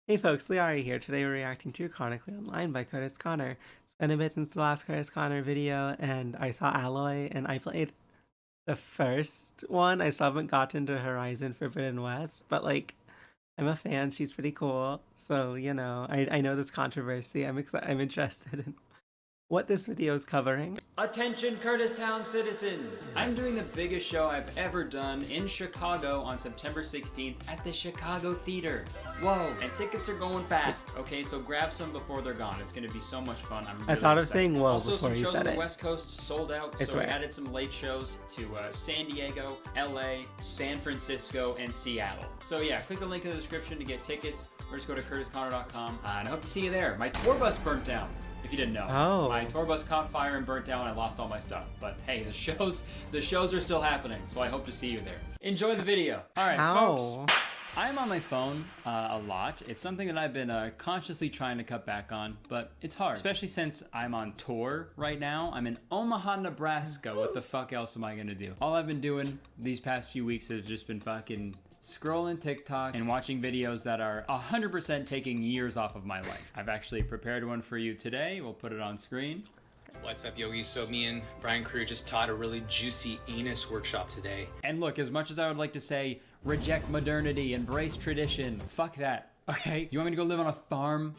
Hey folks, lyarri here. Today we're reacting to Chronically Online by Kurtis Connor. It's been a bit since the last Kurtis Connor video, and I saw Alloy, and I played the first one. I still haven't gotten to Horizon Forbidden West, but like, I'm a fan. She's pretty cool. So, I know this controversy. I'm interested in what this video is covering. Attention Curtistown citizens! I'm doing the biggest show I've ever done in Chicago on September 16th at the Chicago Theater. Whoa! And tickets are going fast, okay? So grab some before they're gone. It's gonna be so much fun. I'm really I thought of excited. saying whoa also, before some you shows said on the it. West Coast sold out, I so swear. we added some late shows to San Diego, LA, San Francisco, and Seattle. So yeah, click the link in the description to get tickets, or just go to curtisconnor.com, and I hope to see you there. My tour bus burnt down. If you didn't know, my tour bus caught fire and burnt down. I lost all my stuff. But hey, the shows are still happening, so I hope to see you there. Enjoy the video. All right, folks. I'm on my phone a lot. It's something that I've been consciously trying to cut back on, but it's hard, especially since I'm on tour right now. I'm in Omaha, Nebraska. What the fuck else am I gonna do? All I've been doing these past few weeks has just been fucking scrolling TikTok and watching videos that are 100% taking years off of my life. I've actually prepared one for you today. We'll put it on screen. What's up, yogis? So me and Brian Crew just taught a really juicy anus workshop today. And look, as much as I would like to say, reject modernity, embrace tradition, fuck that, okay? You want me to go live on a farm?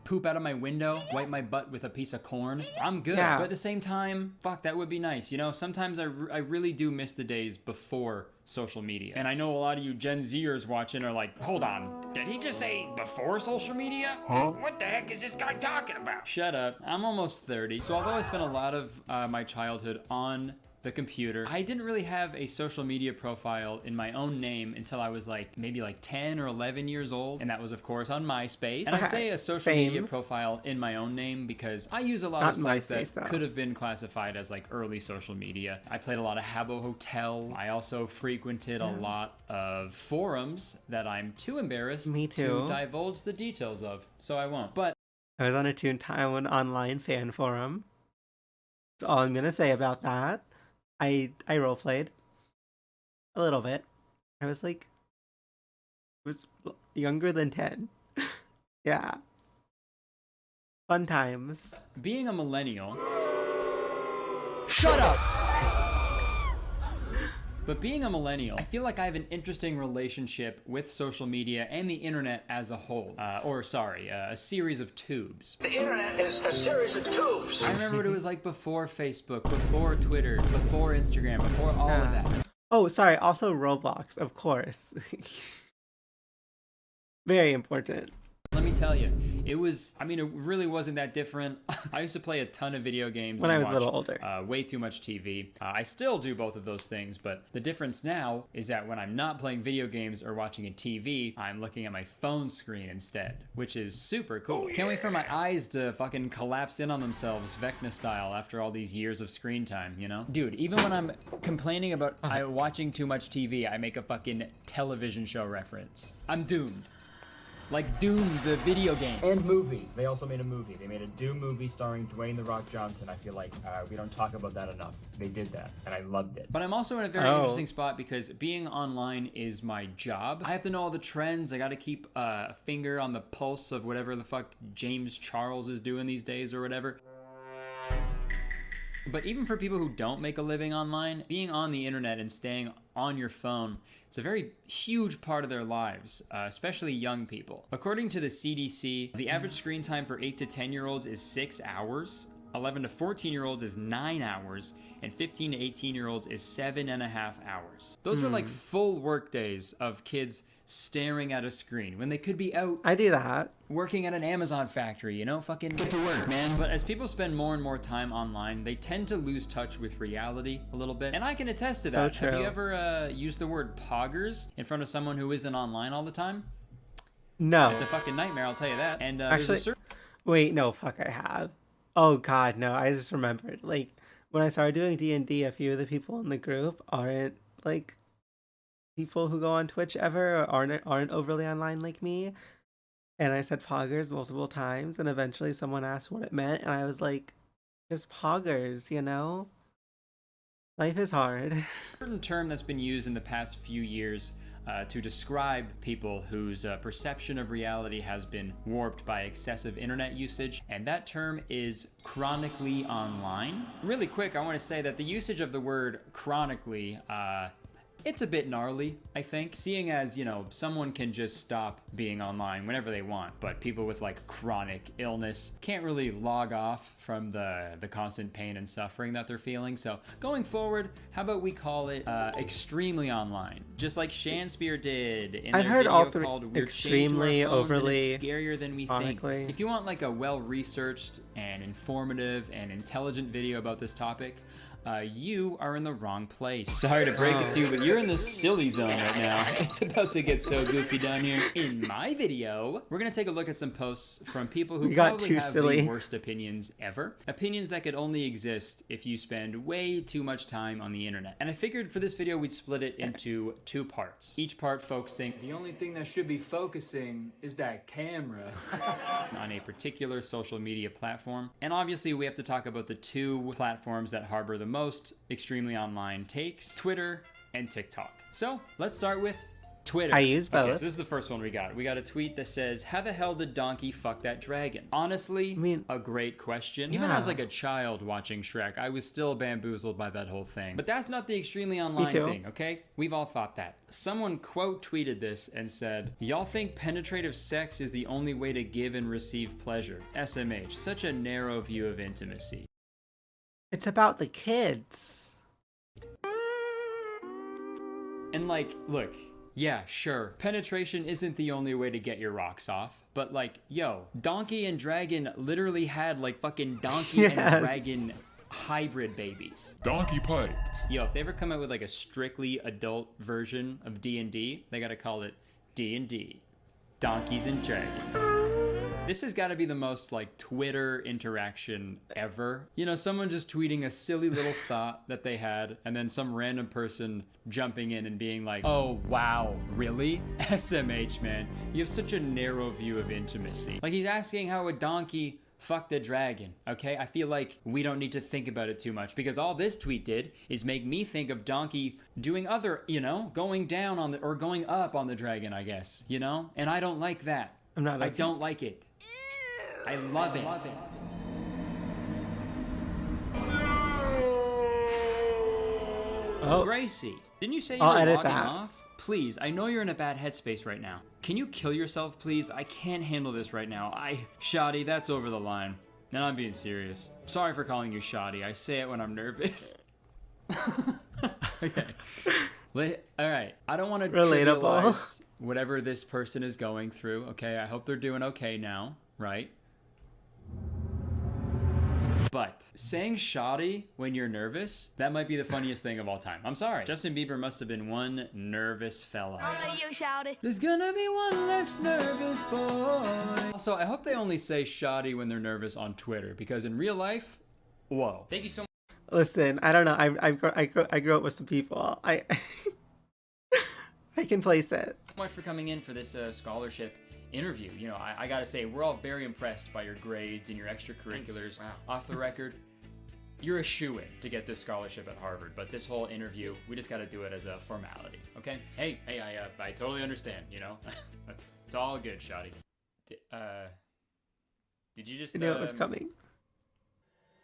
Poop out of my window, wipe my butt with a piece of corn? I'm good, Yeah. But at the same time, fuck, that would be nice. You know, sometimes I really do miss the days before social media. And I know a lot of you Gen Zers watching are like, hold on, did he just say before social media? Huh? What the heck is this guy talking about? Shut up, I'm almost 30. So although I spent a lot of my childhood on the computer, I didn't really have a social media profile in my own name until I was maybe 10 or 11 years old, and that was of course on MySpace. And I say a social media profile in my own name because I use a lot of sites that could have been classified as early social media. I played a lot of Habbo Hotel. I also frequented a lot of forums that I'm too embarrassed to divulge the details of, so I won't. But I was on a Toontown online fan forum. That's all I'm gonna say about that. I roleplayed a little bit. I was younger than 10. Yeah. Fun times. Being a millennial. Shut up! But being a millennial, I feel like I have an interesting relationship with social media and the internet as a whole. A series of tubes. The internet is a series of tubes. I remember what it was like before Facebook, before Twitter, before Instagram, before all of that. Oh, sorry, also Roblox, of course. Very important. Let me tell you, it really wasn't that different. I used to play a ton of video games when I was watch, a little older. Way too much TV. I still do both of those things, but the difference now is that when I'm not playing video games or watching a TV, I'm looking at my phone screen instead, which is super cool. Can't wait for my eyes to fucking collapse in on themselves, Vecna style, after all these years of screen time, you know? Dude, even when I'm complaining about watching too much TV, I make a fucking television show reference. I'm doomed. Like Doom, the video game. And movie. They also made a movie. They made a Doom movie starring Dwayne "The Rock" Johnson. I feel like we don't talk about that enough. They did that, and I loved it. But I'm also in a very interesting spot because being online is my job. I have to know all the trends. I gotta keep a finger on the pulse of whatever the fuck James Charles is doing these days or whatever. But even for people who don't make a living online, being on the internet and staying on your phone, it's a very huge part of their lives, especially young people. According to the CDC, the average screen time for 8 to 10-year-olds is 6 hours, 11 to 14-year-olds is 9 hours, and 15 to 18-year-olds is 7.5 hours. Those are full work days of kids staring at a screen when they could be out. I do that. Working at an Amazon factory, you know, fucking get to work, man. But as people spend more and more time online, they tend to lose touch with reality a little bit. And I can attest to that. Have you ever used the word poggers in front of someone who isn't online all the time? No. It's a fucking nightmare, I'll tell you that. And actually, wait, no, fuck, I have. Oh god, no, I just remembered. When I started doing D&D, a few of the people in the group aren't people who go on Twitch ever, or aren't overly online like me. And I said poggers multiple times, and eventually someone asked what it meant, and I was like, just poggers, you know? Life is hard. Certain term that's been used in the past few years to describe people whose perception of reality has been warped by excessive internet usage, and that term is chronically online. Really quick, I want to say that the usage of the word chronically, it's a bit gnarly, I think, seeing as, you know, someone can just stop being online whenever they want, but people with like chronic illness can't really log off from the constant pain and suffering that they're feeling. So going forward, how about we call it extremely online, just like Shanspeare did in I've their heard video all three called We're extremely Chained to Our Phones and overly It's Scarier Than We chronically. Think. If you want like a well-researched and informative and intelligent video about this topic, you are in the wrong place. Sorry to break it to you, but you're in the silly zone right now. It's about to get so goofy down here. In my video, we're gonna take a look at some posts from people who probably have the worst opinions ever. Opinions that could only exist if you spend way too much time on the internet. And I figured for this video, we'd split it into 2 parts. Each part focusing, the only thing that should be focusing is that camera, on a particular social media platform. And obviously we have to talk about the 2 platforms that harbor the most extremely online takes, Twitter and TikTok. So let's start with Twitter. I use both. Okay, so this is the first one we got. We got a tweet that says, "How the hell did Donkey fuck that dragon?" Honestly, I mean, a great question. yeah. Even as like a child watching Shrek, I was still bamboozled by that whole thing. But that's not the extremely online thing, okay? We've all thought that. Someone quote tweeted this and said, "Y'all think penetrative sex is the only way to give and receive pleasure? SMH, such a narrow view of intimacy." It's about the kids. And like, look, yeah, sure, penetration isn't the only way to get your rocks off, but like, yo, Donkey and Dragon literally had like fucking Donkey and Dragon hybrid babies. Donkey piped. Yo, if they ever come out with like a strictly adult version of D&D, they gotta call it D&D, Donkeys and Dragons. This has got to be the most like Twitter interaction ever. You know, someone just tweeting a silly little thought that they had, and then some random person jumping in and being like, "Oh, wow, really? SMH, man. You have such a narrow view of intimacy." Like he's asking how a donkey fucked a dragon, okay? I feel like we don't need to think about it too much because all this tweet did is make me think of Donkey doing other, you know, going down on the, or going up on the dragon, I guess, you know? And I don't like that. I'm not. I don't like it. I love it. Oh, Gracie, didn't you say you I'll were edit logging that. off? Please, I know you're in a bad headspace right now. Can you kill yourself, please? I can't handle this right now. Shoddy, that's over the line. And I'm being serious. Sorry for calling you shoddy. I say it when I'm nervous. Okay. Alright, I don't want to trivialize whatever this person is going through, okay? I hope they're doing okay now, right? But saying shoddy when you're nervous, that might be the funniest thing of all time. I'm sorry. Justin Bieber must have been one nervous fella. Only you, shouty. There's gonna be one less nervous boy. Also, I hope they only say shoddy when they're nervous on Twitter, because in real life, whoa. Thank you so much. listen, I don't know. I grew up with some people. I can place it. Much for coming in for this scholarship interview. You know, I gotta say, we're all very impressed by your grades and your extracurriculars. Wow. Off the record, you're a shoo-in to get this scholarship at Harvard, but this whole interview, we just gotta do it as a formality, okay? Hey, I totally understand, you know? It's all good, Shoddy. Did you just... You knew it was coming.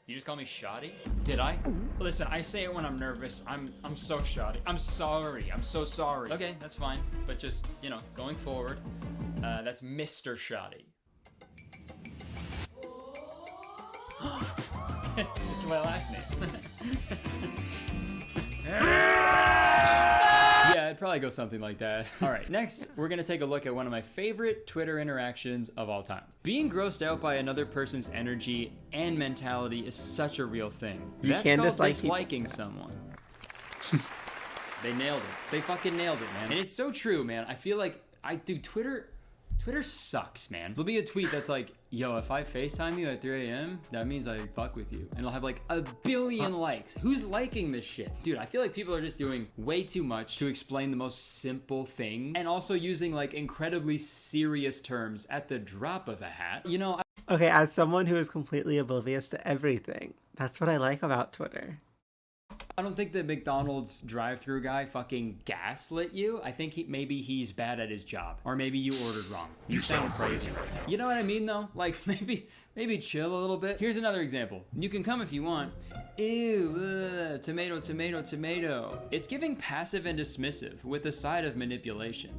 You just call me shoddy? Did I? Listen, I say it when I'm nervous. I'm so shoddy. I'm sorry. I'm so sorry. Okay, that's fine. But just, you know, going forward, that's Mr. Shoddy. It's my last name. Yeah, it'd probably go something like that. All right, next, we're gonna take a look at one of my favorite Twitter interactions of all time. Being grossed out by another person's energy and mentality is such a real thing. You That's called disliking someone. They nailed it. They fucking nailed it, man. And it's so true, man. I feel like, Twitter sucks, man. There'll be a tweet that's like, yo, if I FaceTime you at 3 a.m., that means I fuck with you. And it'll have like 1 billion likes. Who's liking this shit? Dude, I feel like people are just doing way too much to explain the most simple things. And also using like incredibly serious terms at the drop of a hat. You know, Okay, as someone who is completely oblivious to everything, that's what I like about Twitter. I don't think the McDonald's drive-through guy fucking gaslit you. I think maybe he's bad at his job. Or maybe you ordered wrong. You sound crazy right now. You know what I mean though? Like maybe chill a little bit. Here's another example. You can come if you want. Ew, tomato, tomato, tomato. It's giving passive and dismissive with a side of manipulation.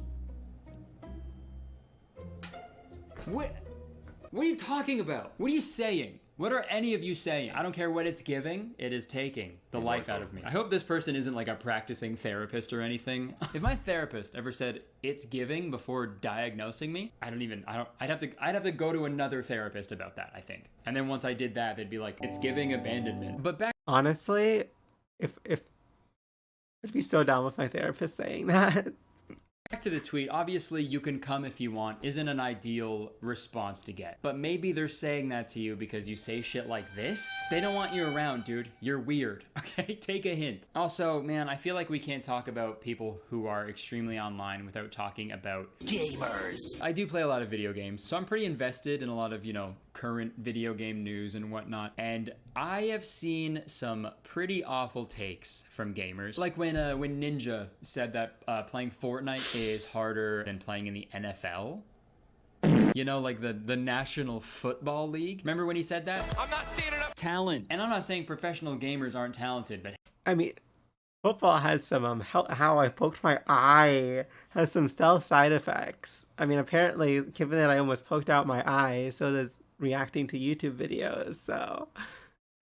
What are you talking about? What are you saying? What are any of you saying? I don't care what it's giving, it is taking the life out of me. I hope this person isn't like a practicing therapist or anything. If my therapist ever said it's giving before diagnosing me, I'd have to go to another therapist about that, I think. And then once I did that, they'd be like, it's giving abandonment. But back Honestly, if I'd be so down with my therapist saying that. to the tweet, obviously you can come if you want isn't an ideal response to get. But maybe they're saying that to you because you say shit like this? They don't want you around, dude. You're weird, okay? Take a hint. Also, man, I feel like we can't talk about people who are extremely online without talking about gamers. I do play a lot of video games, so I'm pretty invested in a lot of, you know, current video game news and whatnot. And I have seen some pretty awful takes from gamers. Like when Ninja said that playing Fortnite is harder than playing in the NFL. You know, like the National Football League. Remember when he said that? I'm not seeing enough talent. And I'm not saying professional gamers aren't talented, but I mean, football has some, how I poked my eye has some stealth side effects. I mean, apparently, given that I almost poked out my eye, so does reacting to YouTube videos. So,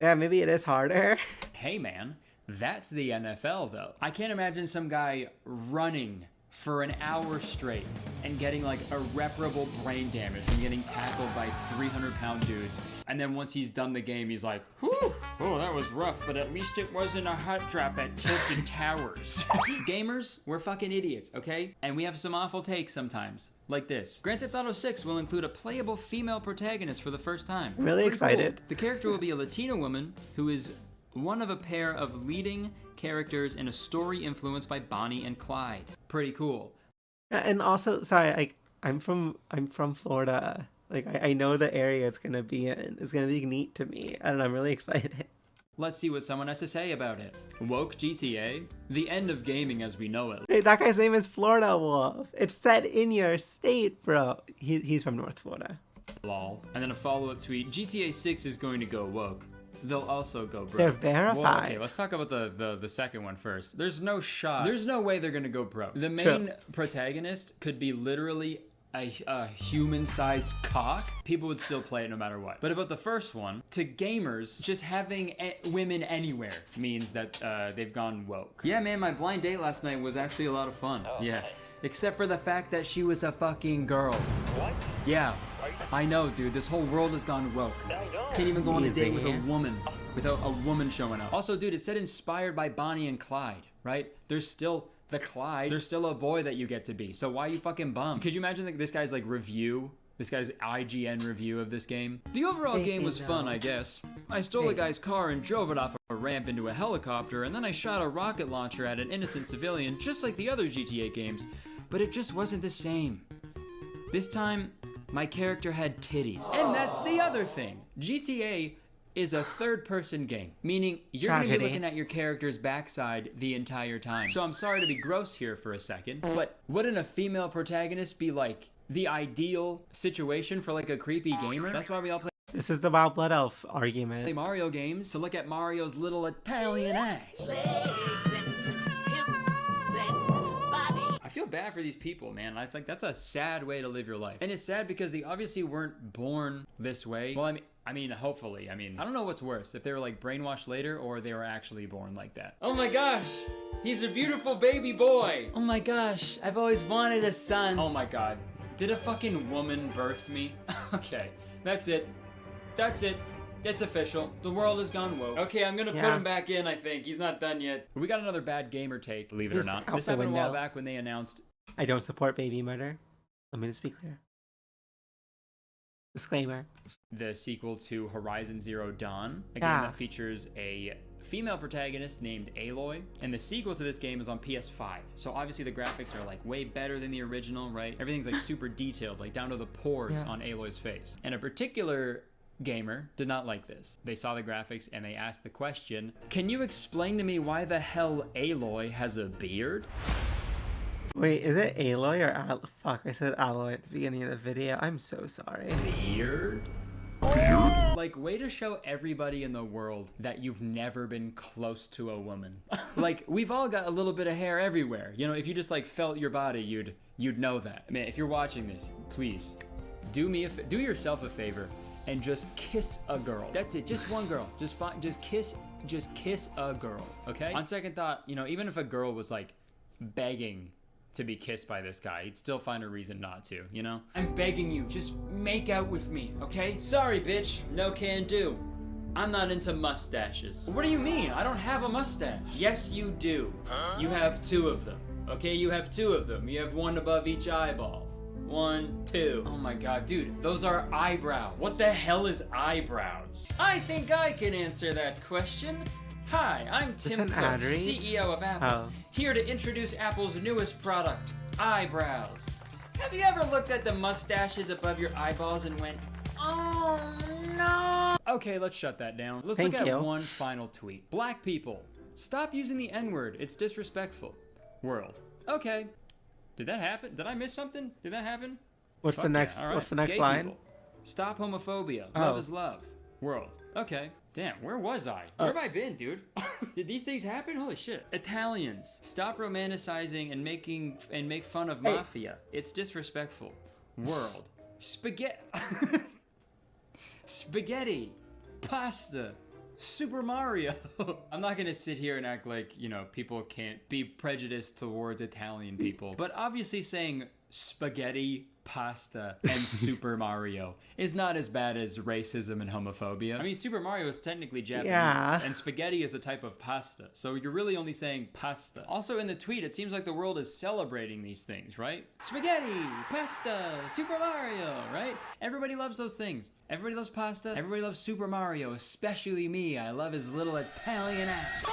yeah, maybe it is harder. Hey man, that's the NFL though. I can't imagine some guy running for an hour straight and getting like irreparable brain damage from getting tackled by 300-pound dudes. And then once he's done the game, he's like, whew, oh, that was rough, but at least it wasn't a hot drop at Tilted Towers. Gamers, we're fucking idiots, okay? And we have some awful takes sometimes. Like this. Grand Theft Auto 6 will include a playable female protagonist for the first time. I'm really excited. Cool. The character will be a Latina woman who is one of a pair of leading characters in a story influenced by Bonnie and Clyde. Pretty cool. And also, sorry, I'm from Florida. Like I know the area it's gonna be in. It's gonna be neat to me, and I'm really excited. Let's see what someone has to say about it. Woke GTA? The end of gaming as we know it. Hey, that guy's name is Florida Wolf. It's set in your state, bro. He's from North Florida. Lol. And then a follow-up tweet. GTA 6 is going to go woke. They'll also go broke. They're verified. Well, okay, let's talk about the second one first. There's no shot. There's no way they're gonna go broke. The main protagonist could be literally a human-sized cock. People would still play it no matter what. But about the first one, to gamers, just having women anywhere means that they've gone woke. Yeah, man, my blind date last night was actually a lot of fun. Oh, yeah. Nice. Except for the fact that she was a fucking girl. What? Yeah. I know, dude. This whole world has gone woke. Can't even go on a date with a woman without a woman showing up. Also, dude, it said inspired by Bonnie and Clyde, right? There's still the Clyde. There's still a boy that you get to be. So why are you fucking bummed? Could you imagine like, this guy's like review? This guy's IGN review of this game? The overall game was fun, I guess. I stole a guy's car and drove it off a ramp into a helicopter, and then I shot a rocket launcher at an innocent civilian, just like the other GTA games. But it just wasn't the same. This time, my character had titties. And that's the other thing. GTA is a third-person game, meaning you're going to be looking at your character's backside the entire time. So I'm sorry to be gross here for a second, but wouldn't a female protagonist be like the ideal situation for like a creepy gamer? That's why we all play. This is the Wild Blood Elf argument. Play Mario games to look at Mario's little Italian ass. I feel bad for these people, man. I think that's a sad way to live your life. And it's sad because they obviously weren't born this way. Well, I mean, hopefully. I mean, I don't know what's worse, if they were like brainwashed later or they were actually born like that. Oh my gosh, he's a beautiful baby boy. Oh my gosh, I've always wanted a son. Oh my God, did a fucking woman birth me? Okay, that's it. That's it. It's official. The world has gone woke. Okay, I'm gonna put him back in, I think. He's not done yet. We got another bad gamer take, believe it or not. This happened a while back when they announced... I don't support baby murder. Let me just be clear. Disclaimer. The sequel to Horizon Zero Dawn, a game that features a female protagonist named Aloy, and the sequel to this game is on PS5. So obviously the graphics are like way better than the original, right? Everything's like super detailed, like down to the pores on Aloy's face. And a particular gamer did not like this. They saw the graphics and they asked the question, can you explain to me why the hell Aloy has a beard? Wait, is it Aloy or fuck, I said Alloy at the beginning of the video. I'm so sorry. Beard? Like, way to show everybody in the world that you've never been close to a woman. Like, we've all got a little bit of hair everywhere. You know, if you just like felt your body, you'd know that. I mean, if you're watching this, please do yourself a favor and just kiss a girl. That's it, just one girl. Just kiss a girl, okay? On second thought, you know, even if a girl was like begging to be kissed by this guy, he'd still find a reason not to, you know? I'm begging you, just make out with me, okay? Sorry, bitch, no can do. I'm not into mustaches. What do you mean? I don't have a mustache. Yes, you do. You have 2 of them, okay? You have 2 of them. You have one above each eyeball. 1, 2. Oh my god, dude, those are eyebrows. What the hell is eyebrows? I think I can answer that question. Hi, I'm Tim an Cook, ad read? CEO of Apple, here to introduce Apple's newest product, eyebrows. Have you ever looked at the mustaches above your eyeballs and went, oh no? Okay, let's shut that down. Let's look at one final tweet. Black people, stop using the N-word. It's disrespectful. World. Okay. Did that happen? Did I miss something? Did that happen? What's the next? Yeah. All right. What's the next Gay line? people, stop homophobia. Love is love. World. Okay. Damn, where was I? Where have I been, dude? Did these things happen? Holy shit. Italians, stop romanticizing and make fun of mafia. It's disrespectful. World. Spaghetti. Spaghetti. Pasta. Super Mario. I'm not gonna sit here and act like, you know, people can't be prejudiced towards Italian people. But obviously saying spaghetti, pasta, and Super Mario is not as bad as racism and homophobia. I mean, Super Mario is technically Japanese, and spaghetti is a type of pasta. So you're really only saying pasta. Also in the tweet, it seems like the world is celebrating these things, right? Spaghetti, pasta, Super Mario, right? Everybody loves those things. Everybody loves pasta. Everybody loves Super Mario, especially me. I love his little Italian ass.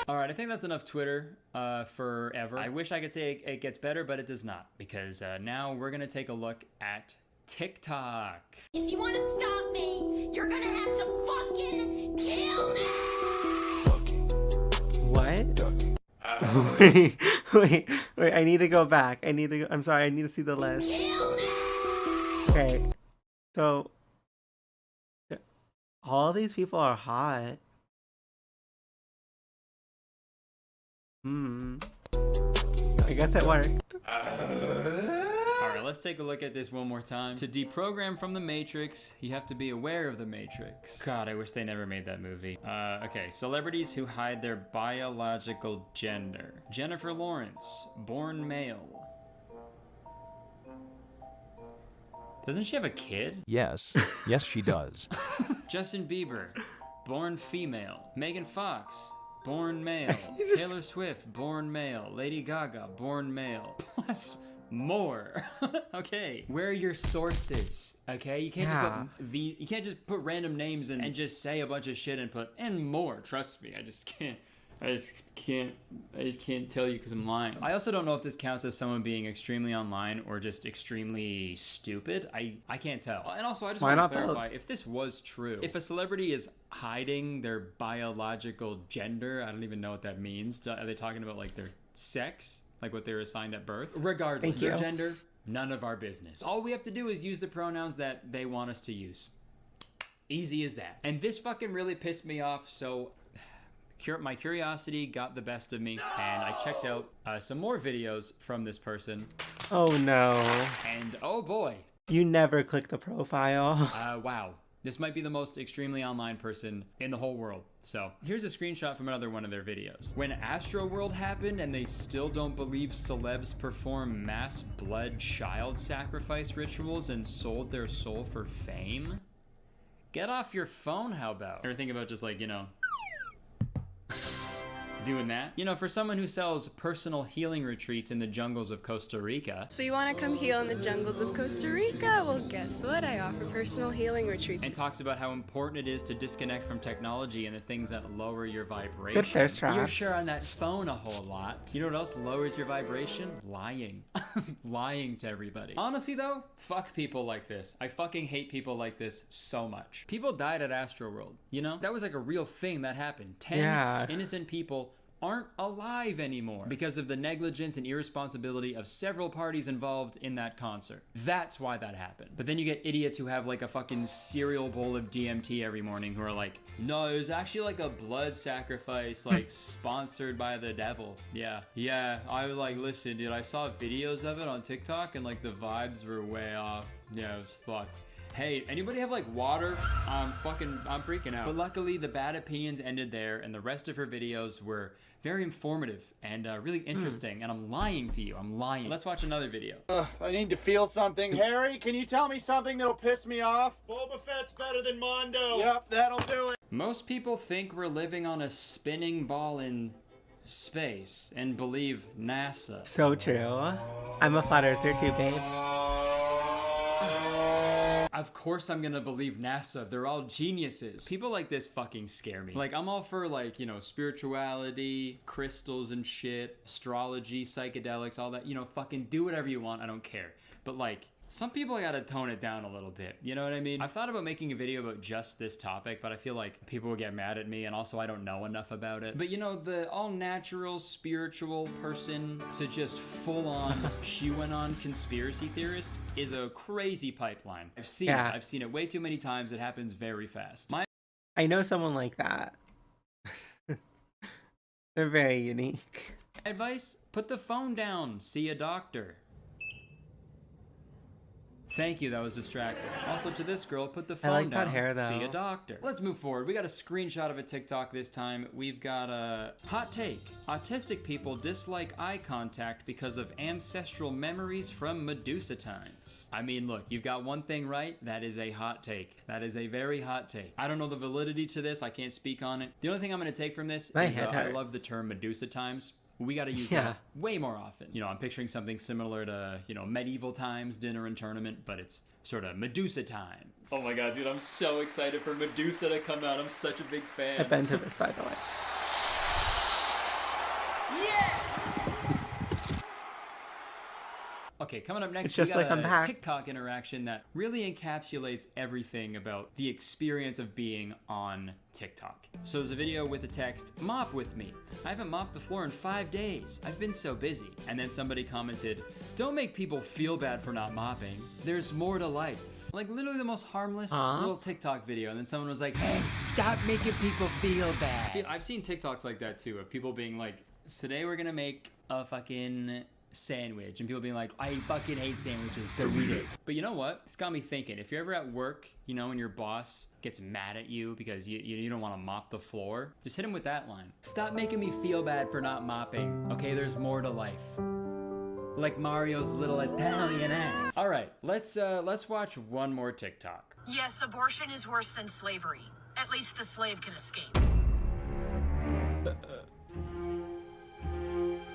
All right, I think that's enough Twitter forever. I wish I could say it gets better, but it does not, because now we're gonna take a look at TikTok. If you want to stop me, you're gonna have to fucking kill me! What? wait, I need to go back. I'm sorry, I need to see the list. Kill me! Okay, so all these people are hot. I guess it worked. Alright, let's take a look at this one more time. To deprogram from the Matrix, you have to be aware of the Matrix. God, I wish they never made that movie. Okay, celebrities who hide their biological gender. Jennifer Lawrence, born male. Doesn't she have a kid? Yes. Yes, she does. Justin Bieber, born female. Megan Fox, born male. Taylor Swift, born male. Lady Gaga, born male. Plus more. Okay, where are your sources? Okay, you can't just put random names and just say a bunch of shit and put and more. Trust me, I just can't tell you because I'm lying. I also don't know if this counts as someone being extremely online or just extremely stupid. I can't tell. And also, I just want to clarify, if this was true, if a celebrity is hiding their biological gender, I don't even know what that means. Are they talking about like their sex? Like what they were assigned at birth? Regardless, their gender, none of our business. All we have to do is use the pronouns that they want us to use. Easy as that. And this fucking really pissed me off, so my curiosity got the best of me, and I checked out some more videos from this person. Oh no. And oh boy. You never click the profile. Wow. This might be the most extremely online person in the whole world. So here's a screenshot from another one of their videos. When Astroworld happened and they still don't believe celebs perform mass blood child sacrifice rituals and sold their soul for fame? Get off your phone, how about? Ever think about just like, you know, doing that. You know, for someone who sells personal healing retreats in the jungles of Costa Rica. So you want to come heal in the jungles of Costa Rica? Well, guess what? I offer personal healing retreats. And talks about how important it is to disconnect from technology and the things that lower your vibration. Good thirst traps. You're sure on that phone a whole lot. You know what else lowers your vibration? Lying. Lying to everybody. Honestly though, fuck people like this. I fucking hate people like this so much. People died at Astroworld, you know? That was like a real thing that happened. 10 innocent people aren't alive anymore because of the negligence and irresponsibility of several parties involved in that concert. That's why that happened. But then you get idiots who have like a fucking cereal bowl of DMT every morning who are like, no, it was actually like a blood sacrifice, like sponsored by the devil. Yeah, I was like, listen, dude, I saw videos of it on TikTok and like the vibes were way off. Yeah, it was fucked. Hey, anybody have like water? I'm freaking out. But luckily the bad opinions ended there and the rest of her videos were very informative and really interesting. And I'm lying to you, I'm lying. Let's watch another video. I need to feel something. Harry, can you tell me something that'll piss me off? Boba Fett's better than Mondo. Yep, that'll do it. Most people think we're living on a spinning ball in space and believe NASA. So true. I'm a flat earther too, babe. Of course I'm gonna believe NASA. They're all geniuses. People like this fucking scare me. Like, I'm all for, like, you know, spirituality, crystals and shit, astrology, psychedelics, all that. You know, fucking do whatever you want. I don't care. But, like, some people gotta tone it down a little bit. You know what I mean? I've thought about making a video about just this topic, but I feel like people would get mad at me, and also I don't know enough about it. But you know, the all-natural, spiritual person to just full-on QAnon conspiracy theorist is a crazy pipeline. I've seen it. I've seen it way too many times. It happens very fast. I know someone like that. They're very unique. Advice? Put the phone down. See a doctor. Thank you, that was distracting. Also to this girl, put the phone like down, that hair, though. see a doctor. Let's move forward. We got a screenshot of a TikTok this time. We've got a hot take. Autistic people dislike eye contact because of ancestral memories from Medusa times. I mean, look, you've got one thing right. That is a hot take. That is a very hot take. I don't know the validity to this. I can't speak on it. The only thing I'm going to take from this is I love the term Medusa times. We got to use that way more often. You know, I'm picturing something similar to, you know, medieval times, dinner and tournament, but it's sort of Medusa times. Oh my god, dude, I'm so excited for Medusa to come out. I'm such a big fan. I've been to this, by the way. Yeah! Okay, coming up next, it's just we got like a TikTok interaction that really encapsulates everything about the experience of being on TikTok. So there's a video with the text, "Mop with me. I haven't mopped the floor in 5 days. I've been so busy." And then somebody commented, "Don't make people feel bad for not mopping. There's more to life." Like literally the most harmless little TikTok video. And then someone was like, "Hey, stop making people feel bad." I've seen TikToks like that too, of people being like, "Today we're gonna make a fucking sandwich," and people being like, "I fucking hate sandwiches, delete it." But you know what? It's got me thinking, if you're ever at work, you know, and your boss gets mad at you because you don't want to mop the floor, just hit him with that line. "Stop making me feel bad for not mopping. Okay, there's more to life." Like Mario's little Italian ass. All right, let's watch one more TikTok. Yes, abortion is worse than slavery. At least the slave can escape.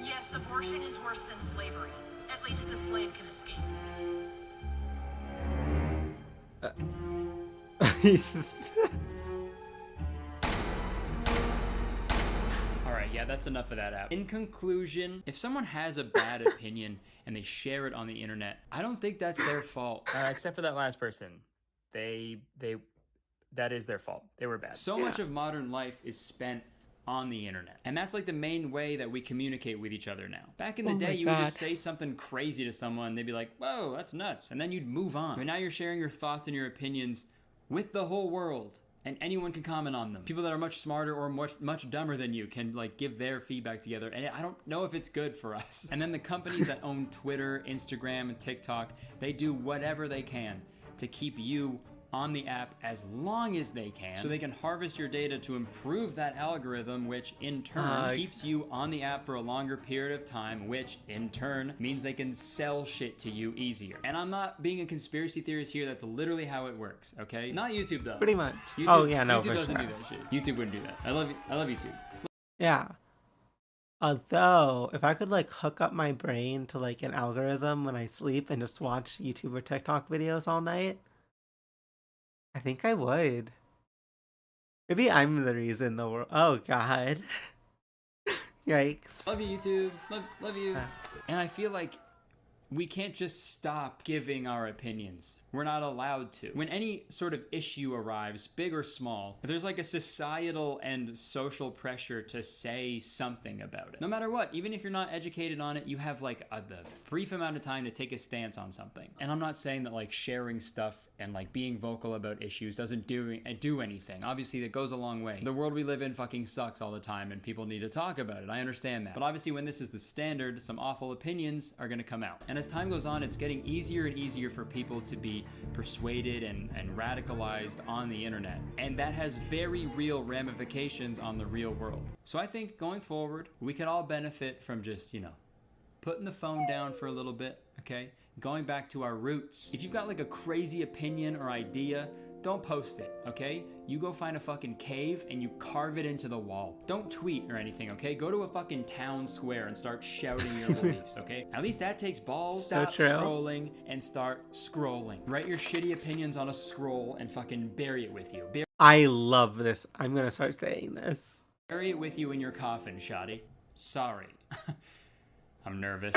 Yes, abortion is worse than slavery. At least the slave can escape. Alright, yeah, that's enough of that app. In conclusion, if someone has a bad opinion and they share it on the internet, I don't think that's their fault. Except for that last person. That is their fault. They were bad. So much of modern life is spent on the internet. And that's like the main way that we communicate with each other now. Back in the day, you would just say something crazy to someone, they'd be like, "Whoa, that's nuts." And then you'd move on. But now you're sharing your thoughts and your opinions with the whole world. And anyone can comment on them. People that are much smarter or much dumber than you can like give their feedback together. And I don't know if it's good for us. And then the companies that own Twitter, Instagram, and TikTok, they do whatever they can to keep you on the app as long as they can, so they can harvest your data to improve that algorithm, which in turn keeps you on the app for a longer period of time, which in turn means they can sell shit to you easier. And I'm not being a conspiracy theorist here, that's literally how it works, okay? Not YouTube though. Pretty much. YouTube, Oh yeah, no, YouTube for doesn't sure. do that shit. YouTube wouldn't do that. I love YouTube. Yeah. Although, if I could like hook up my brain to like an algorithm when I sleep and just watch YouTube or TikTok videos all night, I think I would. Maybe I'm the reason the world. Oh God. Yikes. Love you, YouTube. Love you. And I feel like we can't just stop giving our opinions. We're not allowed to. When any sort of issue arrives, big or small, there's like a societal and social pressure to say something about it. No matter what, even if you're not educated on it, you have like a brief amount of time to take a stance on something. And I'm not saying that like sharing stuff and like being vocal about issues doesn't do anything. Obviously, that goes a long way. The world we live in fucking sucks all the time and people need to talk about it. I understand that. But obviously, when this is the standard, some awful opinions are gonna come out. And as time goes on, it's getting easier and easier for people to be persuaded and radicalized on the internet. And that has very real ramifications on the real world. So I think going forward, we could all benefit from just, putting the phone down for a little bit, okay? Going back to our roots. If you've got like a crazy opinion or idea, don't post it, okay? You go find a fucking cave and you carve it into the wall. Don't tweet or anything, okay? Go to a fucking town square and start shouting your beliefs, okay? At least that takes balls. So Stop true. scrolling and start scrolling. Write your shitty opinions on a scroll and fucking bury it with you. I love this. I'm gonna start saying this. Bury it with you in your coffin, shoddy. Sorry. I'm nervous.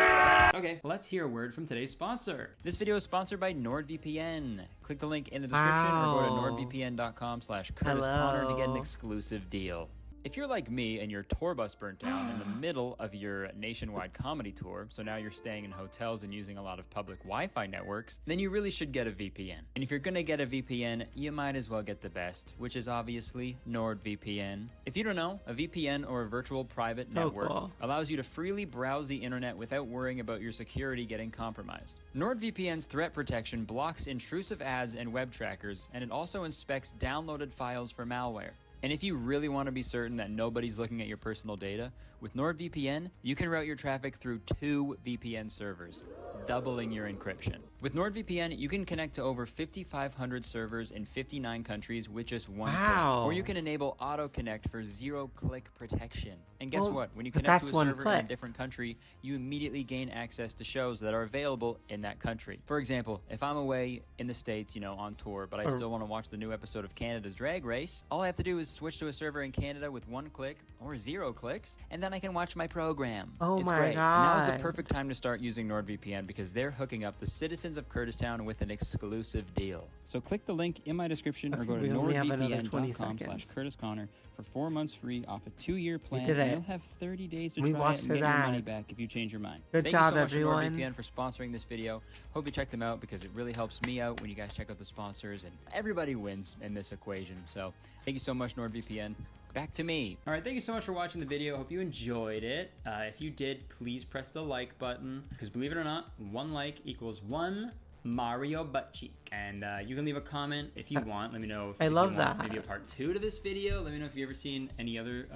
Okay, let's hear a word from today's sponsor. This video is sponsored by NordVPN. Click the link in the description or go to nordvpn.com/CurtisConnor to get an exclusive deal. If you're like me and your tour bus burnt down in the middle of your nationwide comedy tour, so now you're staying in hotels and using a lot of public Wi-Fi networks, then you really should get a VPN. And if you're gonna get a VPN, you might as well get the best, which is obviously NordVPN. If you don't know, a VPN or a virtual private network allows you to freely browse the internet without worrying about your security getting compromised. NordVPN's threat protection blocks intrusive ads and web trackers, and it also inspects downloaded files for malware. And if you really want to be certain that nobody's looking at your personal data, with NordVPN, you can route your traffic through 2 VPN servers, doubling your encryption. With NordVPN, you can connect to over 5,500 servers in 59 countries with just one click. Or you can enable auto-connect for zero-click protection. And guess what? When you connect to a server in a different country, you immediately gain access to shows that are available in that country. For example, if I'm away in the States, on tour, but I still want to watch the new episode of Canada's Drag Race, all I have to do is switch to a server in Canada with 1 click or 0 clicks, and then I can watch my program. Oh it's my great. God. And now's the perfect time to start using NordVPN because they're hooking up the citizens of Kurtistown with an exclusive deal. So click the link in my description or go to nordvpn.com/CurtisConnor for 4 months free off a 2-year plan. And you'll have 30 days to try it and get your money back if you change your mind. Good job, everyone. Thank you so much to NordVPN for sponsoring this video. Hope you check them out because it really helps me out when you guys check out the sponsors, and everybody wins in this equation. So thank you so much, NordVPN. Back to me. All right, thank you so much for watching the video. Hope you enjoyed it. If you did, please press the like button because believe it or not, 1 like equals 1 Mario butt cheek. And you can leave a comment if you want. Let me know if you want maybe a part 2 to this video. Let me know if you've ever seen any other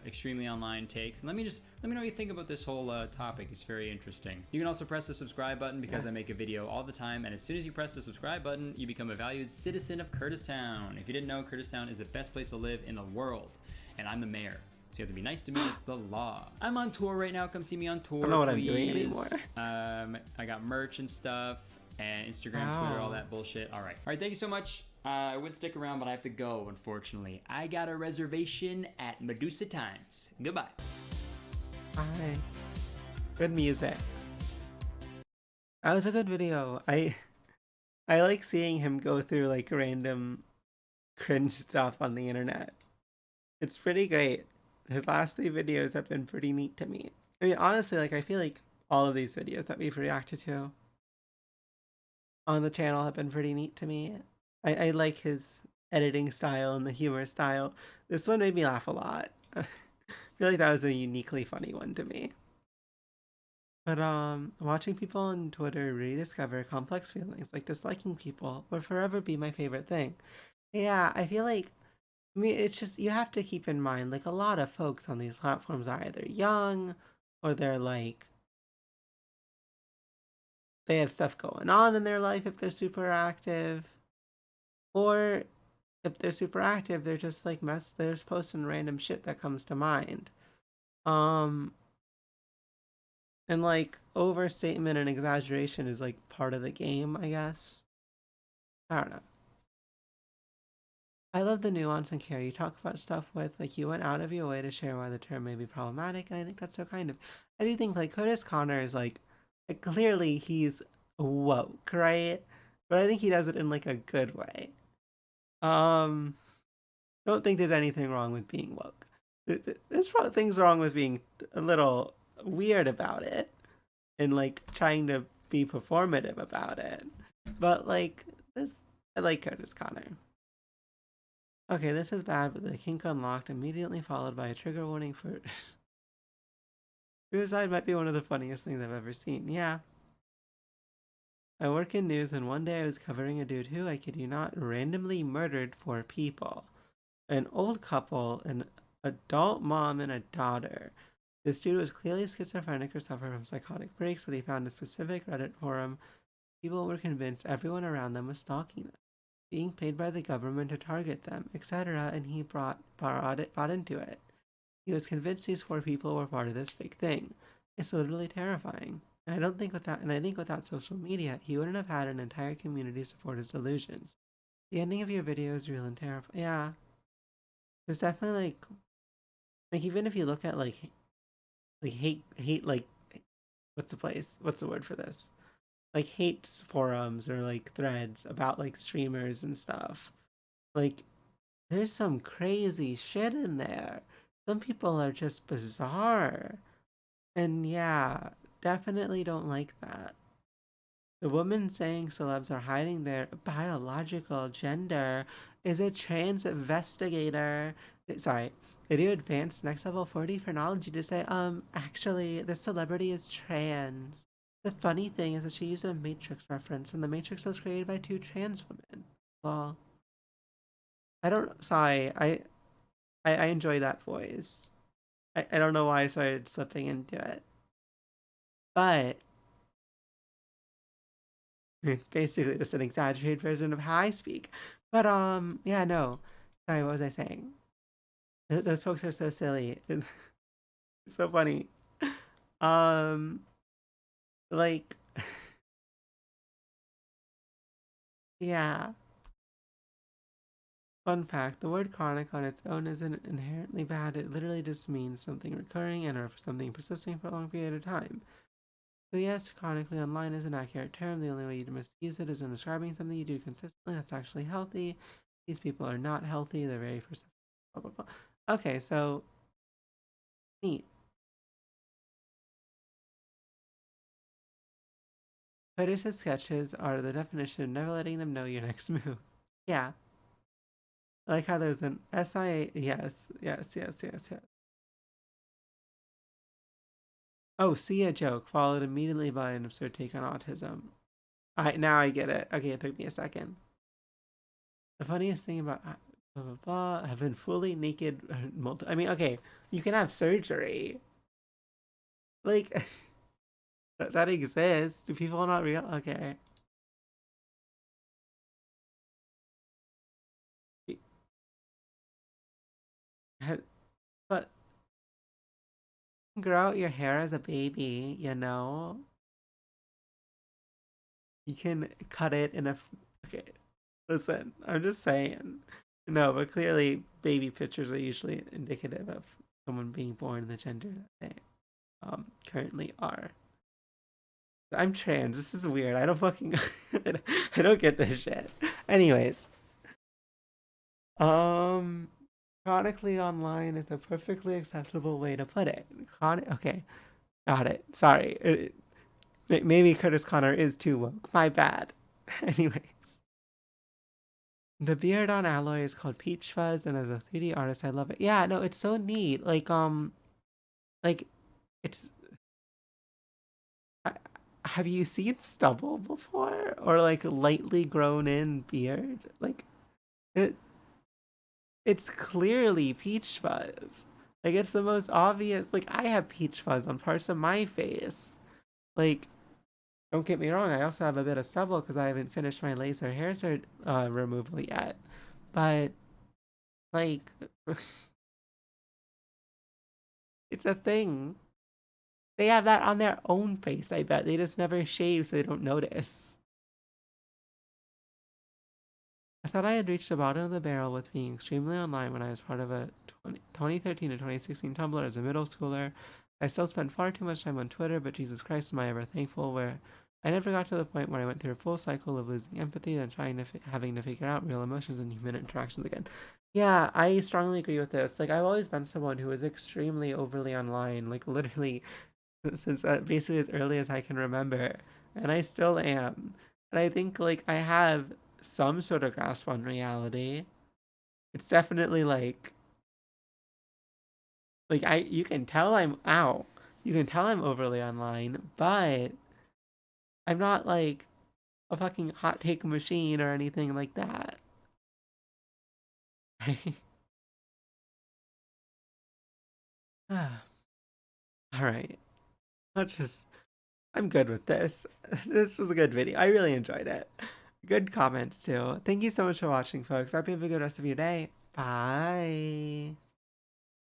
extremely online takes. And let me know what you think about this whole topic. It's very interesting. You can also press the subscribe button because I make a video all the time. And as soon as you press the subscribe button, you become a valued citizen of Kurtistown. If you didn't know, Kurtistown is the best place to live in the world. And I'm the mayor. So you have to be nice to me. It's the law. I'm on tour right now. Come see me on tour. I don't know what I'm doing anymore. I got merch and stuff. And Instagram, Twitter, all that bullshit. All right, thank you so much. I would stick around, but I have to go, unfortunately. I got a reservation at Medusa Times. Goodbye. Bye. Good music. That was a good video. I like seeing him go through like random cringe stuff on the internet. It's pretty great. His last 3 videos have been pretty neat to me. I mean, honestly, I feel like all of these videos that we've reacted to on the channel have been pretty neat to me. I like his editing style and the humor style. This one made me laugh a lot. I feel like that was a uniquely funny one to me. But watching people on Twitter rediscover complex feelings like disliking people will forever be my favorite thing. Yeah, I feel like, it's just, you have to keep in mind, a lot of folks on these platforms are either young or they're they have stuff going on in their life if they're super active. Or if they're super active, they're just they're just posting random shit that comes to mind. And like overstatement and exaggeration is like part of the game, I guess. I don't know. I love the nuance and care you talk about stuff with. Like you went out of your way to share why the term may be problematic, and I think that's so kind of. I do think like Curtis Connor is like clearly he's woke, right? But I think he does it in like a good way. Um, don't think there's anything wrong with being woke. There's probably things wrong with being a little weird about it and like trying to be performative about it. But like this, I like Curtis Connor. Okay, this is bad, but the kink unlocked immediately followed by a trigger warning for suicide might be one of the funniest things I've ever seen. Yeah. I work in news, and one day I was covering a dude who, I kid you not, randomly murdered 4 people. An old couple, an adult mom, and a daughter. This dude was clearly schizophrenic or suffered from psychotic breaks, but he found a specific Reddit forum. People were convinced everyone around them was stalking them, being paid by the government to target them, etc., and he bought into it. He was convinced these 4 people were part of this big thing. It's literally terrifying. And I think without social media, he wouldn't have had an entire community support his delusions. The ending of your video is real and terrifying. Yeah. There's definitely like even if you look at like hate like what's the word for this? Like hate forums or like threads about like streamers and stuff. Like there's some crazy shit in there. Some people are just bizarre. And yeah, definitely don't like that. The woman saying celebs are hiding their biological gender is a trans investigator. Sorry, they do advanced next level 40 phrenology to say, actually, the celebrity is trans. The funny thing is that she used a Matrix reference, and the Matrix was created by 2 trans women. Well, I don't. Sorry, I enjoy that voice. I don't know why I started slipping into it, but it's basically just an exaggerated version of how I speak. But yeah, no. Sorry, what was I saying? Those folks are so silly. It's so funny. Um, like, yeah. Fun fact: the word chronic on its own isn't inherently bad. It literally just means something recurring and or something persisting for a long period of time. So yes, chronically online is an accurate term. The only way you misuse it is when describing something you do consistently that's actually healthy. These people are not healthy. They're very perceptive. Blah, blah, blah. Okay, so neat. Curtis's sketches are the definition of never letting them know your next move. Yeah. I like how there's an SIA. Yes, yes, yes, yes, yes. Oh, see a joke followed immediately by an absurd take on autism. Now I get it. Okay, it took me a second. The funniest thing about blah blah blah. Have been fully naked. I mean, okay, you can have surgery. Like that exists. Do people not real? Okay. But grow out your hair as a baby, you know? You can cut it in a. Okay, listen, I'm just saying. No, but clearly, baby pictures are usually indicative of someone being born in the gender that they currently are. I'm trans. This is weird. I don't fucking. I don't get this shit. Anyways, um, chronically online is a perfectly acceptable way to put it. Okay, got it. Sorry. Maybe Curtis Connor is too woke. My bad. Anyways. The beard on Alloy is called Peach Fuzz, and as a 3D artist, I love it. Yeah, no, it's so neat. Like, it's. Have you seen stubble before, or like lightly grown in beard? Like, it. It's clearly peach fuzz. Like, it's the most obvious. Like, I have peach fuzz on parts of my face. Like, don't get me wrong, I also have a bit of stubble because I haven't finished my laser hair removal yet. But, like, it's a thing. They have that on their own face, I bet. They just never shave so they don't notice. I thought I had reached the bottom of the barrel with being extremely online when I was part of a 2013 to 2016 Tumblr as a middle schooler. I still spent far too much time on Twitter, but Jesus Christ, am I ever thankful where I never got to the point where I went through a full cycle of losing empathy and having to figure out real emotions and human interactions again. Yeah, I strongly agree with this. Like, I've always been someone who is extremely overly online, like literally since basically as early as I can remember, and I still am. And I think like I have some sort of grasp on reality. It's definitely like you can tell you can tell I'm overly online, but I'm not like a fucking hot take machine or anything like that. All right. Let's just I'm good with this. This was a good video. I really enjoyed it. Good comments too. Thank you so much for watching, folks. I hope you have a good rest of your day. Bye.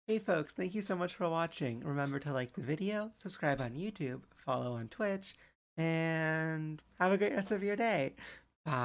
Hey folks, thank you so much for watching. Remember to like the video, subscribe on YouTube, follow on Twitch, and have a great rest of your day. Bye.